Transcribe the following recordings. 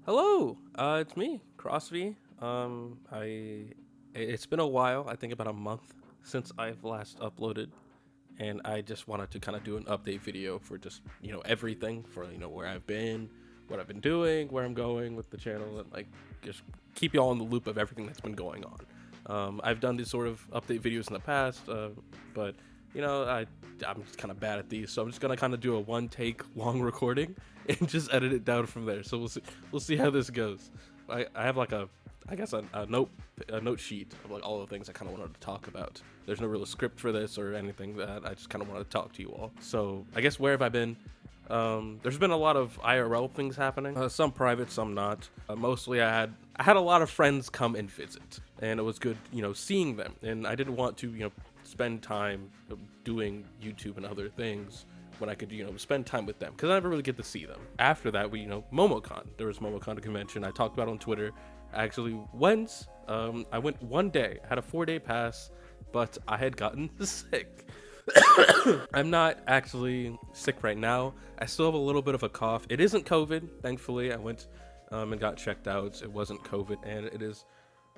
Hello, it's me, CrossVee. It's been a while. I think about a month since I've last uploaded, and I just wanted to kind of do an update video for just everything for where I've been, what I've been doing, where I'm going with the channel, and like just keep you all in the loop of everything that's been going on. I've done these sort of update videos in the past, but I'm just kind of bad at these, so I'm just gonna kind of do a one take long recording and just edit it down from there. So we'll see how this goes. I have like a note sheet of like all the things I kind of wanted to talk about. There's no real script for this or anything that I just kind of want to talk to you all. So I guess where have I been? There's been a lot of IRL things happening, some private, some not. Mostly I had a lot of friends come and visit, and it was good, seeing them. And I didn't want to, spend time doing YouTube and other things when I could, spend time with them, because I never really get to see them. After that, MomoCon. There was MomoCon convention. I talked about it on Twitter. I actually went. I went one day. I had a 4-day pass, but I had gotten sick. I'm not actually sick right now. I still have a little bit of a cough. It isn't COVID, thankfully. I went and got checked out. It wasn't COVID, and it is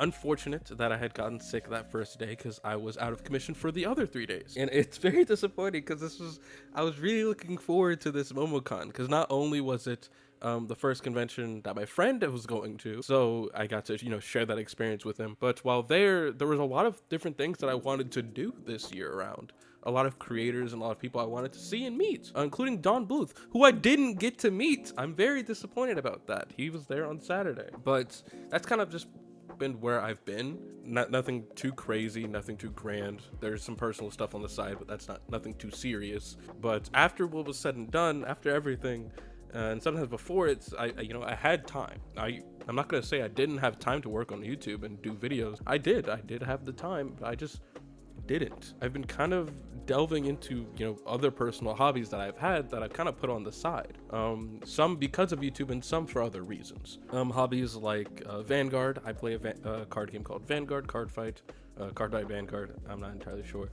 unfortunate that I had gotten sick that first day because I was out of commission for the other 3 days. And it's very disappointing because I was really looking forward to this MomoCon, because not only was it the first convention that my friend was going to, so I got to share that experience with him. But while there was a lot of different things that I wanted to do this year around. A lot of creators and a lot of people I wanted to see and meet, including Don Bluth, who I didn't get to meet. I'm very disappointed about that. He was there on Saturday. But that's kind of just been where I've been. Nothing too crazy, nothing too grand. There's some personal stuff on the side, but that's nothing too serious. But after what was said and done, after everything, and sometimes before I had time. I'm not gonna say I didn't have time to work on YouTube and do videos. I did have the time, but I just didn't. I've been kind of delving into other personal hobbies that I've had that I've kind of put on the side, some because of YouTube and some for other reasons. Hobbies like Vanguard. I play a card game called Vanguard, Card Fight Vanguard. I'm not entirely sure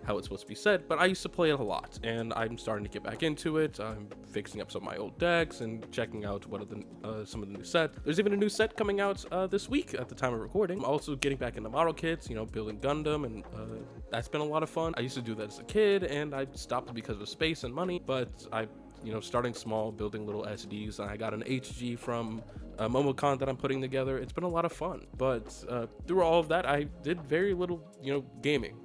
how it's supposed to be said, but I used to play it a lot, and I'm starting to get back into it. I'm fixing up some of my old decks and checking out what are some of the new set. There's even a new set coming out this week at the time of recording. I'm also getting back into model kits, building Gundam, and that's been a lot of fun. I used to do that as a kid, and I stopped because of space and money, but I starting small, building little SDs, and I got an HG from MomoCon that I'm putting together. It's been a lot of fun, but through all of that, I did very little, gaming.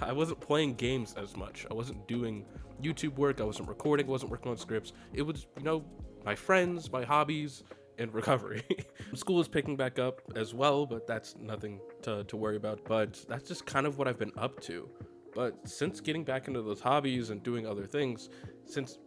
I wasn't playing games as much. I wasn't doing YouTube work. I wasn't recording. I wasn't working on scripts. It was, my friends, my hobbies, and recovery. School is picking back up as well, but that's nothing to worry about. But that's just kind of what I've been up to. But since getting back into those hobbies and doing other things, since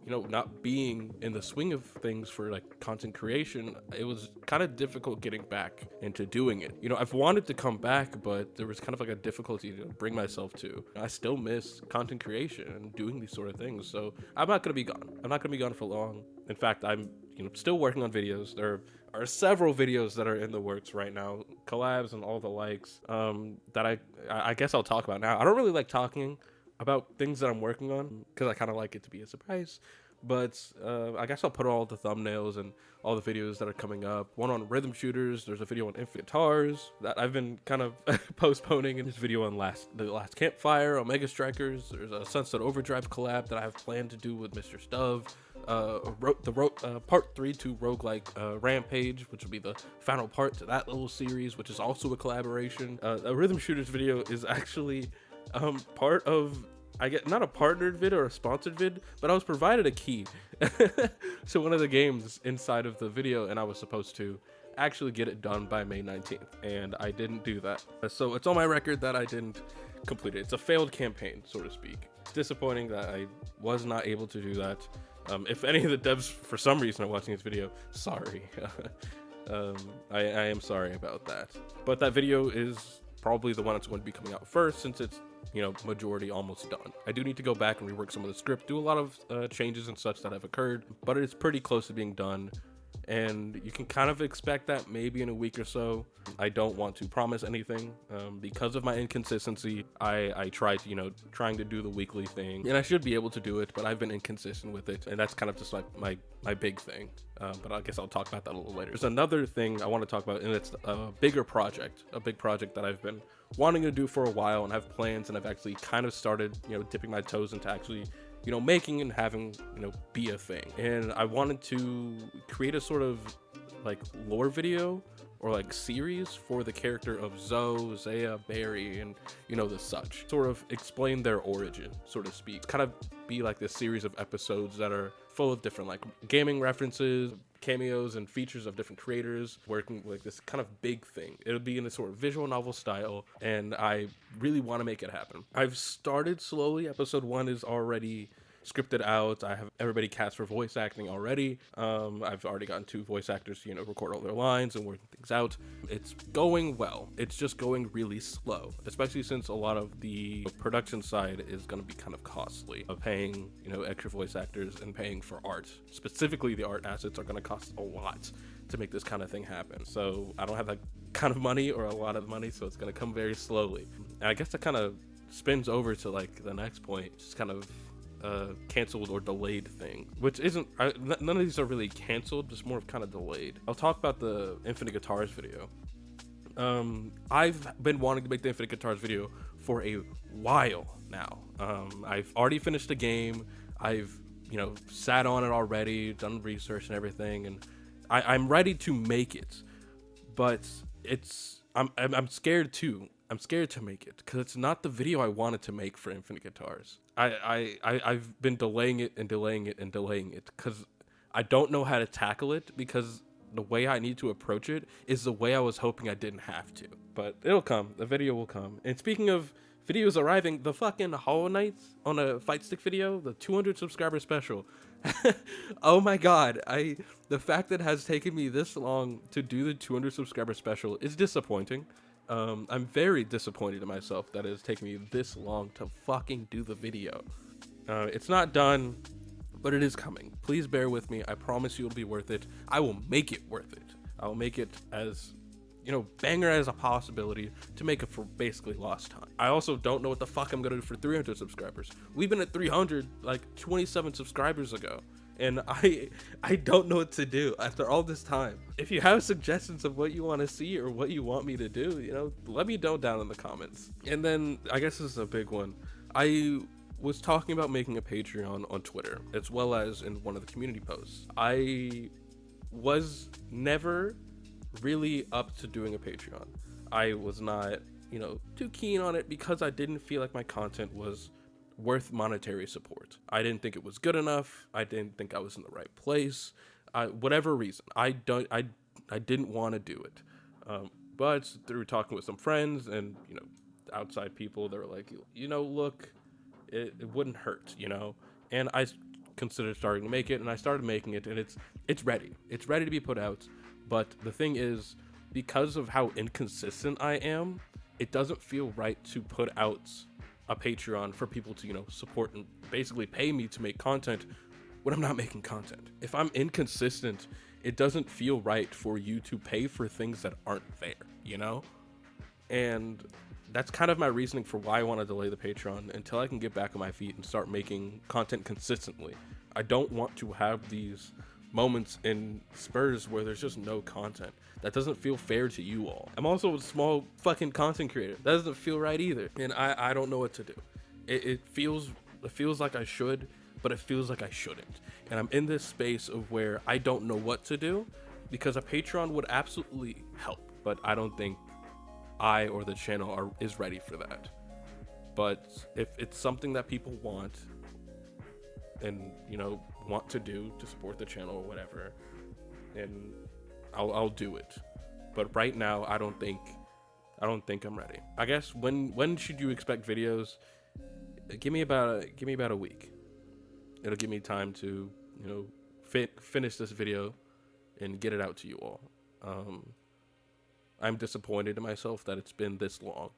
not being in the swing of things for like content creation, it was kind of difficult getting back into doing it. I've wanted to come back, but there was kind of like a difficulty to bring myself to. I still miss content creation and doing these sort of things, so I'm not gonna be gone. I'm not gonna be gone for long. In fact, I'm still working on videos. There are several videos that are in the works right now, collabs and all the likes, that I guess I'll talk about now. I don't really like talking about things that I'm working on because I kind of like it to be a surprise, but I guess I'll put all the thumbnails and all the videos that are coming up. One on rhythm shooters. There's a video on infinite guitars that I've been kind of postponing, and this video on the last campfire, Omega Strikers. There's a Sunset Overdrive collab that I have planned to do with Mr. Stove. Part 3 to Roguelike Rampage, which will be the final part to that little series, which is also a collaboration. A rhythm shooters video is actually part of, I get not a partnered vid or a sponsored vid, but I was provided a key to one of the games inside of the video, and I was supposed to actually get it done by May 19th, and I didn't do that. So it's on my record that I didn't complete it. It's a failed campaign, so to speak. It's disappointing that I was not able to do that. If any of the devs for some reason are watching this video, sorry. I am sorry about that. But that video is probably the one that's going to be coming out first, since it's majority almost done. I do need to go back and rework some of the script, do a lot of changes and such that have occurred, but it's pretty close to being done. and you can kind of expect that maybe in a week or so. I don't want to promise anything because of my inconsistency. I try to, trying to do the weekly thing, and I should be able to do it, but I've been inconsistent with it, and that's kind of just like my big thing. But I guess I'll talk about that a little later. There's another thing I want to talk about, and it's a big project that I've been wanting to do for a while and have plans, and I've actually kind of started, dipping my toes into actually making and having, be a thing. And I wanted to create a sort of like lore video or like series for the character of Zoe, Zaya, Barry, and the such. Sort of explain their origin, so to speak. Kind of be like this series of episodes that are full of different like gaming references, cameos, and features of different creators working like this kind of big thing. It'll be in a sort of visual novel style, and I really want to make it happen. I've started slowly. Episode 1 is already scripted out. I have everybody cast for voice acting already. I've already gotten 2 voice actors to record all their lines and working things out. It's going well. It's just going really slow, especially since a lot of the production side is going to be kind of costly, of paying extra voice actors and paying for art. Specifically, the art assets are going to cost a lot to make this kind of thing happen. So I don't have that kind of money or a lot of money, so it's going to come very slowly. And I guess that kind of spins over to like the next point, just kind of canceled or delayed thing, which isn't, none of these are really canceled, just more of kind of delayed. I'll talk about the Infinite Guitars video. I've been wanting to make the Infinite Guitars video for a while now. I've already finished the game. I've sat on it already, done research and everything, and I'm ready to make it, but I'm scared too. I'm scared to make it because it's not the video I wanted to make for Infinite Guitars. I've been delaying it and delaying it and delaying it because I don't know how to tackle it, because the way I need to approach it is the way I was hoping I didn't have to. But it'll come. The video will come. And speaking of videos arriving, the fucking Hollow Knights on a Fight Stick video, the 200 subscriber special. Oh my god, the fact that it has taken me this long to do the 200 subscriber special is disappointing. I'm very disappointed in myself that it has taken me this long to fucking do the video. It's not done, but it is coming. Please bear with me. I promise you it'll be worth it. I will make it worth it. I will make it as, banger as a possibility to make it for basically lost time. I also don't know what the fuck I'm gonna do for 300 subscribers. We've been at 300 like 27 subscribers ago, and I don't know what to do after all this time. If you have suggestions of what you want to see or what you want me to do, let me know down in the comments. And then I guess this is a big one. I was talking about making a Patreon on Twitter, as well as in one of the community posts. I was never really up to doing a Patreon. I was not, too keen on it because I didn't feel like my content was worth monetary support. I didn't think it was good enough. I didn't think I was in the right place. Whatever reason, I didn't want to do it. But through talking with some friends and outside people, they were like, look, it wouldn't hurt, And I considered starting to make it, and I started making it, and it's ready. It's ready to be put out. But the thing is, because of how inconsistent I am, it doesn't feel right to put out a Patreon for people to, support and basically pay me to make content when I'm not making content. If I'm inconsistent, it doesn't feel right for you to pay for things that aren't there, And that's kind of my reasoning for why I want to delay the Patreon until I can get back on my feet and start making content consistently. I don't want to have these moments in spurs where there's just no content. That doesn't feel fair to you all. I'm also a small fucking content creator. That doesn't feel right either. And I don't know what to do. It feels like I should, but it feels like I shouldn't. And I'm in this space of where I don't know what to do, because a Patreon would absolutely help, but I don't think I or the channel is ready for that. But if it's something that people want and want to do to support the channel or whatever, and I'll do it. But right now I don't think I'm ready. I guess when should you expect videos? Give me about a week. It'll give me time to finish this video and get it out to you all. I'm disappointed in myself that it's been this long,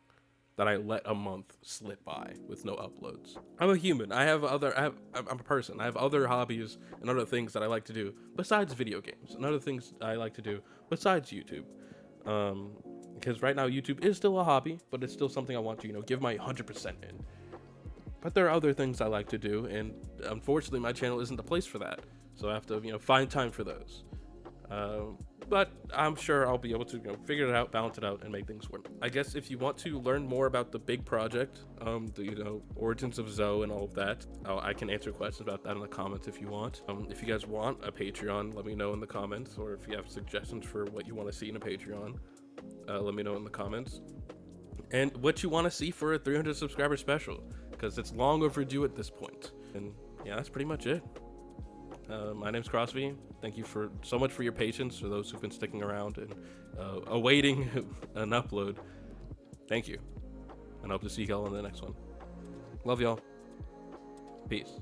that I let a month slip by with no uploads. I'm a human. I'm a person. I have other hobbies and other things that I like to do besides video games, and other things I like to do besides YouTube. Because right now YouTube is still a hobby, but it's still something I want to, give my 100% in. But there are other things I like to do, and unfortunately my channel isn't the place for that. So I have to, find time for those. But I'm sure I'll be able to, figure it out, balance it out, and make things work. I guess if you want to learn more about the big project, the, origins of Zoe and all of that, I can answer questions about that in the comments if you want. If you guys want a Patreon, let me know in the comments, or if you have suggestions for what you want to see in a Patreon, let me know in the comments. And what you want to see for a 300 subscriber special, because it's long overdue at this point. And yeah, that's pretty much it. My name's CrossVee. Thank you so much for your patience, for those who've been sticking around and awaiting an upload. Thank you, and I hope to see y'all in the next one. Love y'all. Peace.